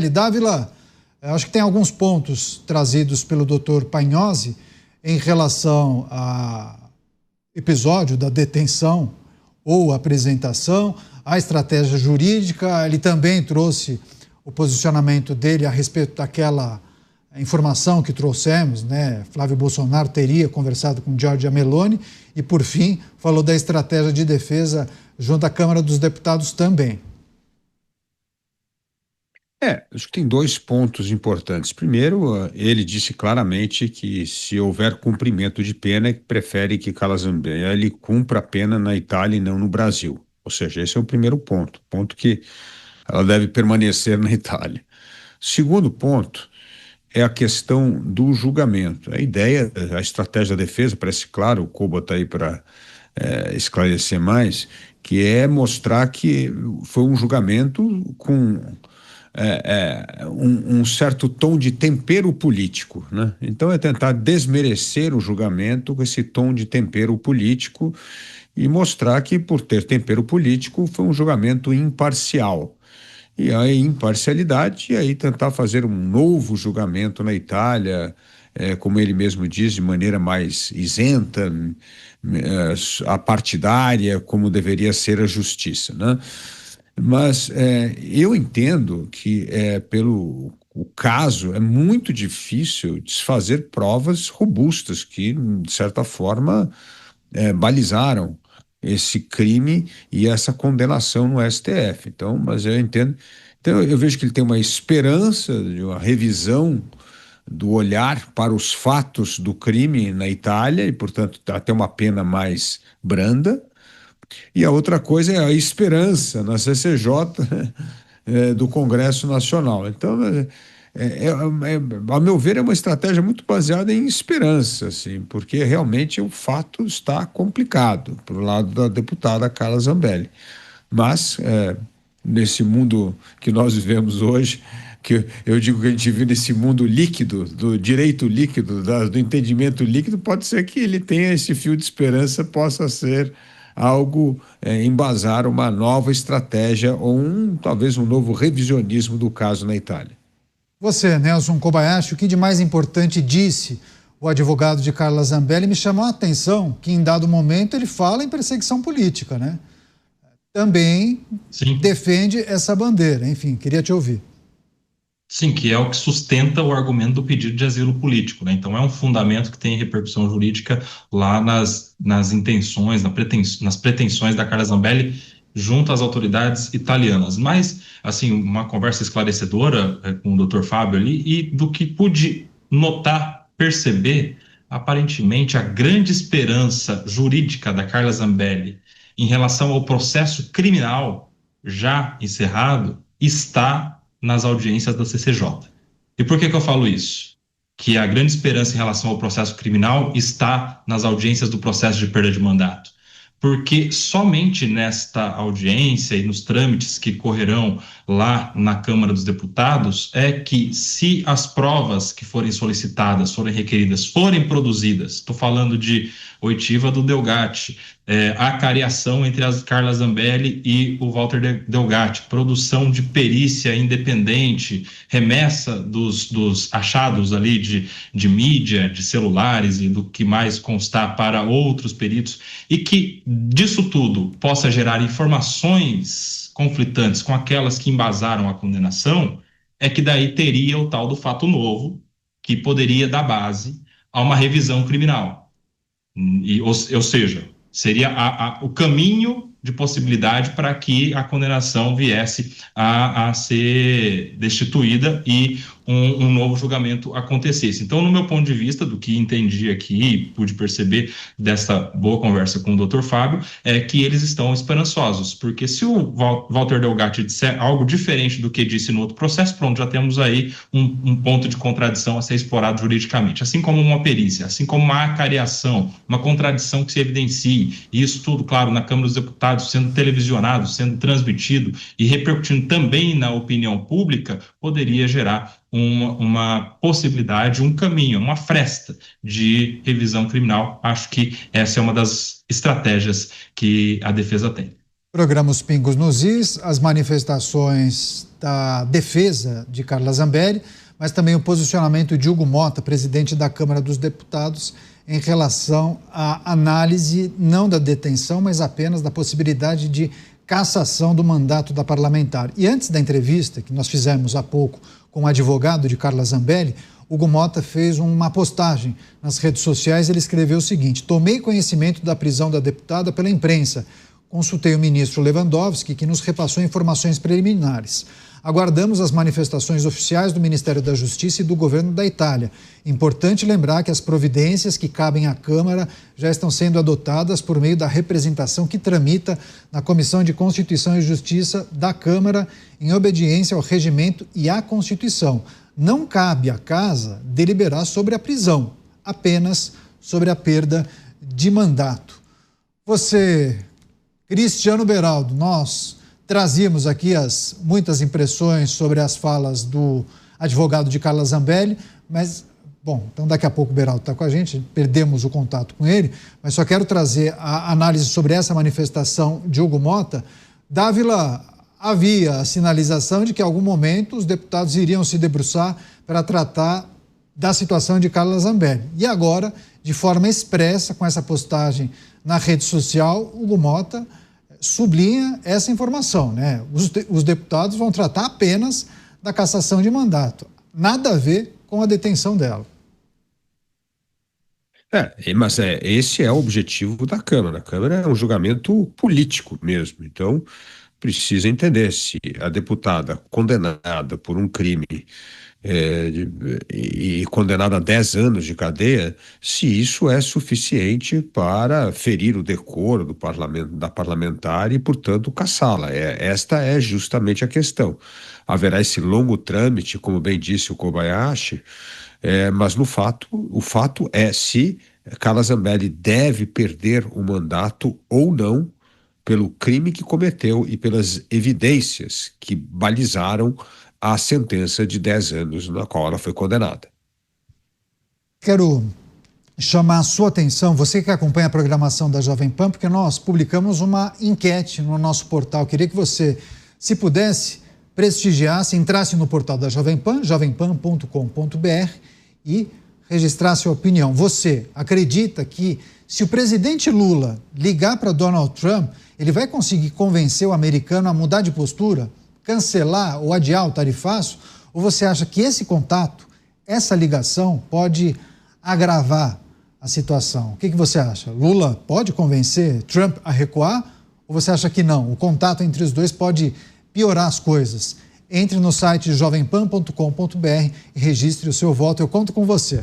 Dávila, acho que tem alguns pontos trazidos pelo doutor Pagnozzi em relação ao episódio da detenção ou apresentação, a estratégia jurídica. Ele também trouxe o posicionamento dele a respeito daquela informação que trouxemos, né? Flávio Bolsonaro teria conversado com Giorgia Meloni e, por fim, falou da estratégia de defesa junto à Câmara dos Deputados também. Acho que tem dois pontos importantes. Primeiro, ele disse claramente que se houver cumprimento de pena, prefere que Carla Zambelli cumpra a pena na Itália e não no Brasil. Ou seja, esse é o primeiro ponto que ela deve permanecer na Itália. Segundo ponto é a questão do julgamento. A ideia, a estratégia da defesa, parece claro, o Koba está aí para esclarecer mais, que é mostrar que foi um julgamento com um certo tom de tempero político, né? Então é tentar desmerecer o julgamento com esse tom de tempero político e mostrar que, por ter tempero político, foi um julgamento imparcial. E aí, imparcialidade, e aí tentar fazer um novo julgamento na Itália, como ele mesmo diz, de maneira mais isenta, apartidária, como deveria ser a justiça, né? Mas eu entendo que, pelo o caso, é muito difícil desfazer provas robustas que, de certa forma, balizaram esse crime e essa condenação no STF. Então, mas eu entendo. Então, eu vejo que ele tem uma esperança de uma revisão do olhar para os fatos do crime na Itália e, portanto, até uma pena mais branda. E a outra coisa é a esperança na CCJ do Congresso Nacional. Então, a meu ver, é uma estratégia muito baseada em esperança, assim, porque realmente o fato está complicado para o lado da deputada Carla Zambelli. Mas, nesse mundo que nós vivemos hoje, que eu digo que a gente vive nesse mundo líquido, do direito líquido, do entendimento líquido, pode ser que ele tenha esse fio de esperança, possa ser algo, embasar uma nova estratégia ou talvez um novo revisionismo do caso na Itália. Você, Nelson Kobayashi, o que de mais importante disse o advogado de Carla Zambelli? Me chamou a atenção que em dado momento ele fala em perseguição política, né? Também Sim. defende essa bandeira. Enfim, queria te ouvir. Sim, que é o que sustenta o argumento do pedido de asilo político, né? Então é um fundamento que tem repercussão jurídica lá nas intenções, nas pretensões da Carla Zambelli junto às autoridades italianas. Mas, assim, uma conversa esclarecedora com o Dr. Fábio ali, e do que pude notar, perceber, aparentemente a grande esperança jurídica da Carla Zambelli em relação ao processo criminal já encerrado está nas audiências da CCJ. E por que eu falo isso? Que a grande esperança em relação ao processo criminal está nas audiências do processo de perda de mandato. Porque somente nesta audiência e nos trâmites que correrão lá na Câmara dos Deputados é que, se as provas que forem solicitadas, forem requeridas, forem produzidas, estou falando de oitiva do Delgatti, a cariação entre a Carla Zambelli e o Walter Delgatti, produção de perícia independente, remessa dos achados ali de mídia, de celulares e do que mais constar para outros peritos, e que disso tudo possa gerar informações conflitantes com aquelas que embasaram a condenação, é que daí teria o tal do fato novo, que poderia dar base a uma revisão criminal. Ou seja, seria o caminho de possibilidade para que a condenação viesse a ser destituída e um novo julgamento acontecesse. Então, no meu ponto de vista, do que entendi aqui, pude perceber dessa boa conversa com o Dr. Fábio, é que eles estão esperançosos, porque se o Walter Delgatti disser algo diferente do que disse no outro processo, pronto, já temos aí um ponto de contradição a ser explorado juridicamente, assim como uma perícia, assim como uma acariação, uma contradição que se evidencie, e isso tudo, claro, na Câmara dos Deputados, sendo televisionado, sendo transmitido e repercutindo também na opinião pública, poderia gerar uma possibilidade, um caminho, uma fresta de revisão criminal. Acho que essa é uma das estratégias que a defesa tem. Programa Os Pingos nos Is, as manifestações da defesa de Carla Zambelli, mas também o posicionamento de Hugo Motta, presidente da Câmara dos Deputados, em relação à análise não da detenção, mas apenas da possibilidade de cassação do mandato da parlamentar. E antes da entrevista que nós fizemos há pouco com o advogado de Carla Zambelli, Hugo Motta fez uma postagem nas redes sociais. Ele escreveu o seguinte: tomei conhecimento da prisão da deputada pela imprensa. Consultei o ministro Lewandowski, que nos repassou informações preliminares. Aguardamos as manifestações oficiais do Ministério da Justiça e do governo da Itália. Importante lembrar que as providências que cabem à Câmara já estão sendo adotadas por meio da representação que tramita na Comissão de Constituição e Justiça da Câmara, em obediência ao regimento e à Constituição. Não cabe à Casa deliberar sobre a prisão, apenas sobre a perda de mandato. Você, Cristiano Beraldo, nós trazíamos aqui muitas impressões sobre as falas do advogado de Carla Zambelli, mas, bom, então daqui a pouco o Beraldo está com a gente, perdemos o contato com ele, mas só quero trazer a análise sobre essa manifestação de Hugo Motta. Dávila, havia a sinalização de que em algum momento os deputados iriam se debruçar para tratar da situação de Carla Zambelli. E agora, de forma expressa, com essa postagem na rede social, Hugo Motta sublinha essa informação, né? Os deputados vão tratar apenas da cassação de mandato. Nada a ver com a detenção dela. Mas esse é o objetivo da Câmara. A Câmara é um julgamento político mesmo. Então, precisa entender se a deputada condenada por um crime e condenada a 10 anos de cadeia, se isso é suficiente para ferir o decoro do parlamento, da parlamentar e, portanto, cassá-la. Esta é justamente a questão. Haverá esse longo trâmite, como bem disse o Kobayashi, mas o fato é se Carla Zambelli deve perder o mandato ou não pelo crime que cometeu e pelas evidências que balizaram a sentença de 10 anos na qual ela foi condenada. Quero chamar a sua atenção, você que acompanha a programação da Jovem Pan, porque nós publicamos uma enquete no nosso portal. Queria que você, se pudesse, prestigiasse, entrasse no portal da Jovem Pan, jovempan.com.br, e registrasse a opinião. Você acredita que se o presidente Lula ligar para Donald Trump, ele vai conseguir convencer o americano a mudar de postura, cancelar ou adiar o tarifaço? Ou você acha que esse contato, essa ligação, pode agravar a situação? O que você acha? Lula pode convencer Trump a recuar? Ou você acha que não? O contato entre os dois pode piorar as coisas? Entre no site jovempan.com.br e registre o seu voto. Eu conto com você.